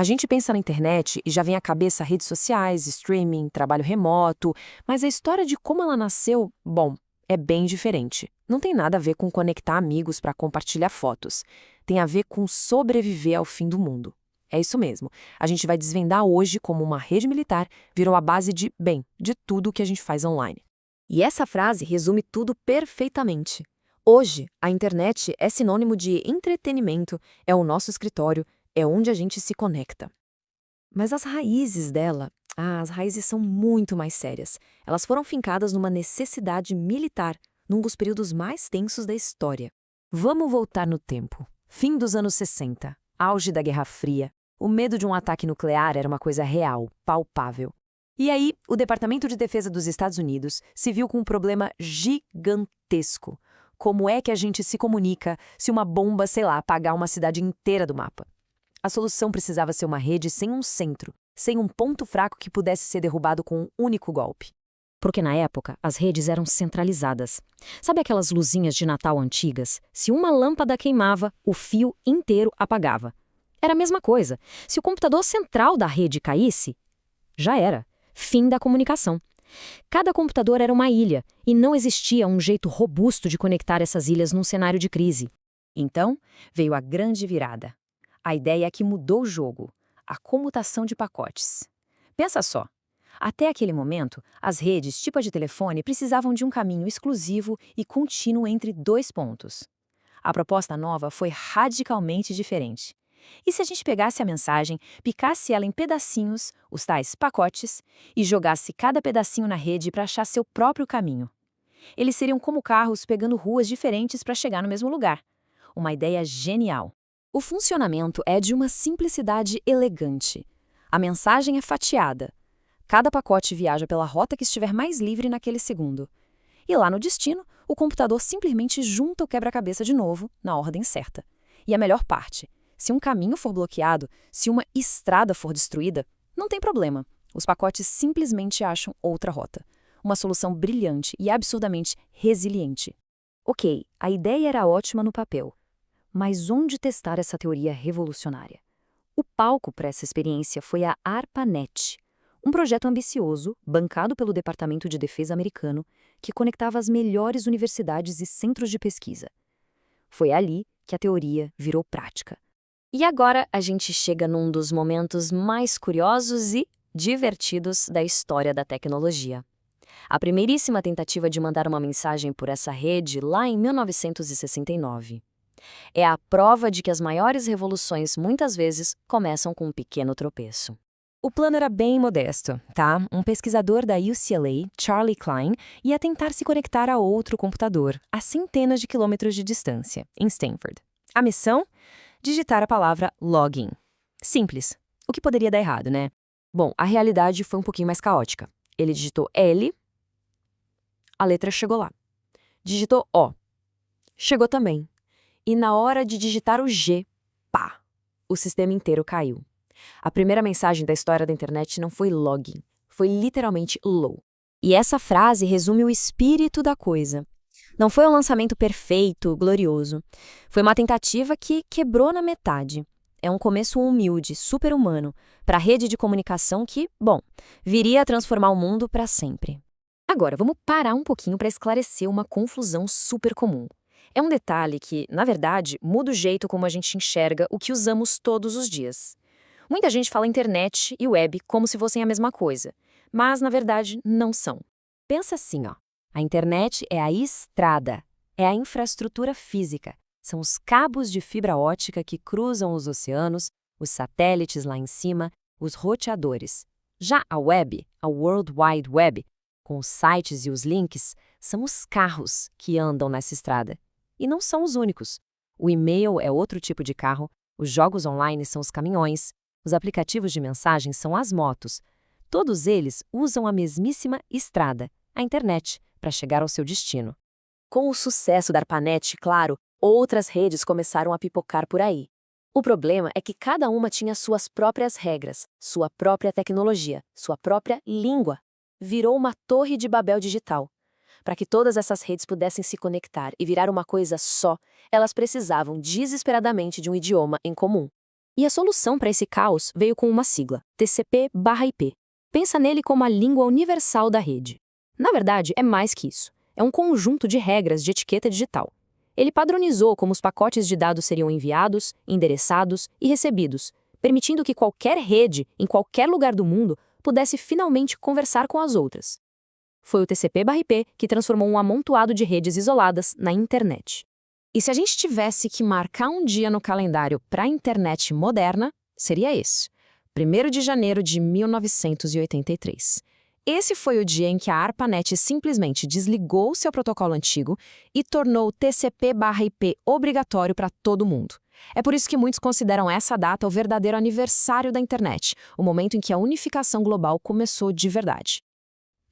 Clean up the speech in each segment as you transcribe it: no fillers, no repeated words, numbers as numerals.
A gente pensa na internet e já vem à cabeça redes sociais, streaming, trabalho remoto, mas a história de como ela nasceu, bom, é bem diferente. Não tem nada a ver com conectar amigos para compartilhar fotos. Tem a ver com sobreviver ao fim do mundo. É isso mesmo. A gente vai desvendar hoje como uma rede militar virou a base de, bem, de tudo o que a gente faz online. E essa frase resume tudo perfeitamente. Hoje, a internet é sinônimo de entretenimento, é o nosso escritório, é onde a gente se conecta. Mas as raízes dela, as raízes são muito mais sérias. Elas foram fincadas numa necessidade militar, num dos períodos mais tensos da história. Vamos voltar no tempo. Fim dos anos 60, auge da Guerra Fria. O medo de um ataque nuclear era uma coisa real, palpável. E aí, o Departamento de Defesa dos Estados Unidos se viu com um problema gigantesco. Como é que a gente se comunica se uma bomba, sei lá, apagar uma cidade inteira do mapa? A solução precisava ser uma rede sem um centro, sem um ponto fraco que pudesse ser derrubado com um único golpe. Porque na época, as redes eram centralizadas. Sabe aquelas luzinhas de Natal antigas? Se uma lâmpada queimava, o fio inteiro apagava. Era a mesma coisa. Se o computador central da rede caísse, já era. Fim da comunicação. Cada computador era uma ilha, e não existia um jeito robusto de conectar essas ilhas num cenário de crise. Então, veio a grande virada. A ideia que mudou o jogo, a comutação de pacotes. Pensa só, até aquele momento, as redes tipo a de telefone precisavam de um caminho exclusivo e contínuo entre dois pontos. A proposta nova foi radicalmente diferente. E se a gente pegasse a mensagem, picasse ela em pedacinhos, os tais pacotes, e jogasse cada pedacinho na rede para achar seu próprio caminho? Eles seriam como carros pegando ruas diferentes para chegar no mesmo lugar. Uma ideia genial. O funcionamento é de uma simplicidade elegante. A mensagem é fatiada. Cada pacote viaja pela rota que estiver mais livre naquele segundo. E lá no destino, o computador simplesmente junta o quebra-cabeça de novo, na ordem certa. E a melhor parte, se um caminho for bloqueado, se uma estrada for destruída, não tem problema. Os pacotes simplesmente acham outra rota. Uma solução brilhante e absurdamente resiliente. Ok, a ideia era ótima no papel. Mas onde testar essa teoria revolucionária? O palco para essa experiência foi a ARPANET, um projeto ambicioso, bancado pelo Departamento de Defesa americano, que conectava as melhores universidades e centros de pesquisa. Foi ali que a teoria virou prática. E agora a gente chega num dos momentos mais curiosos e divertidos da história da tecnologia. A primeiríssima tentativa de mandar uma mensagem por essa rede lá em 1969. É a prova de que as maiores revoluções muitas vezes começam com um pequeno tropeço. O plano era bem modesto, tá? Um pesquisador da UCLA, Charlie Klein, ia tentar se conectar a outro computador, a centenas de quilômetros de distância, em Stanford. A missão? Digitar a palavra login. Simples. O que poderia dar errado, né? Bom, a realidade foi um pouquinho mais caótica. Ele digitou L, a letra chegou lá. Digitou O, chegou também. E na hora de digitar o G, pá, o sistema inteiro caiu. A primeira mensagem da história da internet não foi login, foi literalmente low. E essa frase resume o espírito da coisa. Não foi um lançamento perfeito, glorioso. Foi uma tentativa que quebrou na metade. É um começo humilde, super-humano, para a rede de comunicação que, bom, viria a transformar o mundo para sempre. Agora, vamos parar um pouquinho para esclarecer uma confusão super comum. É um detalhe que, na verdade, muda o jeito como a gente enxerga o que usamos todos os dias. Muita gente fala internet e web como se fossem a mesma coisa, mas, na verdade, não são. Pensa assim, ó. A internet é a estrada, é a infraestrutura física. São os cabos de fibra ótica que cruzam os oceanos, os satélites lá em cima, os roteadores. Já a web, a World Wide Web, com os sites e os links, são os carros que andam nessa estrada. E não são os únicos. O e-mail é outro tipo de carro, os jogos online são os caminhões, os aplicativos de mensagem são as motos. Todos eles usam a mesmíssima estrada, a internet, para chegar ao seu destino. Com o sucesso da ARPANET, claro, outras redes começaram a pipocar por aí. O problema é que cada uma tinha suas próprias regras, sua própria tecnologia, sua própria língua. Virou uma torre de Babel digital. Para que todas essas redes pudessem se conectar e virar uma coisa só, elas precisavam desesperadamente de um idioma em comum. E a solução para esse caos veio com uma sigla, TCP/IP. Pensa nele como a língua universal da rede. Na verdade, é mais que isso. É um conjunto de regras de etiqueta digital. Ele padronizou como os pacotes de dados seriam enviados, endereçados e recebidos, permitindo que qualquer rede, em qualquer lugar do mundo, pudesse finalmente conversar com as outras. Foi o TCP/IP que transformou um amontoado de redes isoladas na internet. E se a gente tivesse que marcar um dia no calendário para a internet moderna, seria esse, 1º de janeiro de 1983. Esse foi o dia em que a ARPANET simplesmente desligou seu protocolo antigo e tornou o TCP/IP obrigatório para todo mundo. É por isso que muitos consideram essa data o verdadeiro aniversário da internet, o momento em que a unificação global começou de verdade.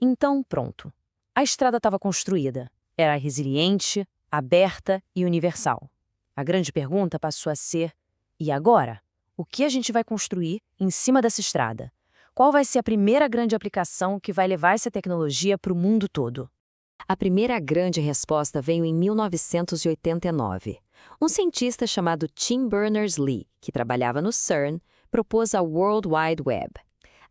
Então, pronto. A estrada estava construída. Era resiliente, aberta e universal. A grande pergunta passou a ser: e agora? O que a gente vai construir em cima dessa estrada? Qual vai ser a primeira grande aplicação que vai levar essa tecnologia para o mundo todo? A primeira grande resposta veio em 1989. Um cientista chamado Tim Berners-Lee, que trabalhava no CERN, propôs a World Wide Web.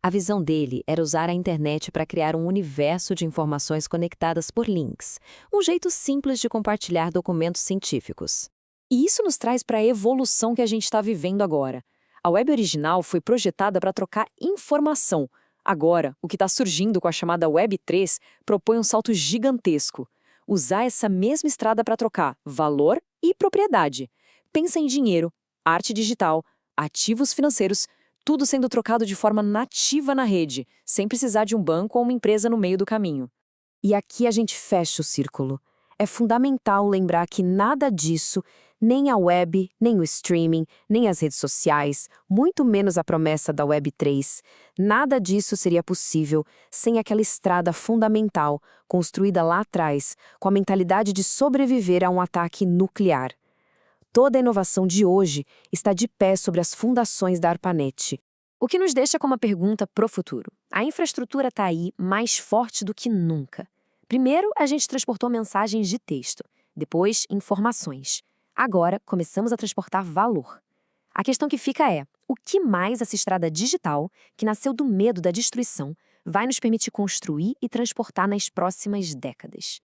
A visão dele era usar a internet para criar um universo de informações conectadas por links, um jeito simples de compartilhar documentos científicos. E isso nos traz para a evolução que a gente está vivendo agora. A web original foi projetada para trocar informação. Agora, o que está surgindo com a chamada Web 3 propõe um salto gigantesco. Usar essa mesma estrada para trocar valor e propriedade. Pensa em dinheiro, arte digital, ativos financeiros, tudo sendo trocado de forma nativa na rede, sem precisar de um banco ou uma empresa no meio do caminho. E aqui a gente fecha o círculo. É fundamental lembrar que nada disso, nem a web, nem o streaming, nem as redes sociais, muito menos a promessa da Web 3, nada disso seria possível sem aquela estrada fundamental, construída lá atrás, com a mentalidade de sobreviver a um ataque nuclear. Toda a inovação de hoje está de pé sobre as fundações da ARPANET. O que nos deixa com uma pergunta pro futuro. A infraestrutura está aí mais forte do que nunca. Primeiro, a gente transportou mensagens de texto. Depois, informações. Agora, começamos a transportar valor. A questão que fica é, o que mais essa estrada digital, que nasceu do medo da destruição, vai nos permitir construir e transportar nas próximas décadas?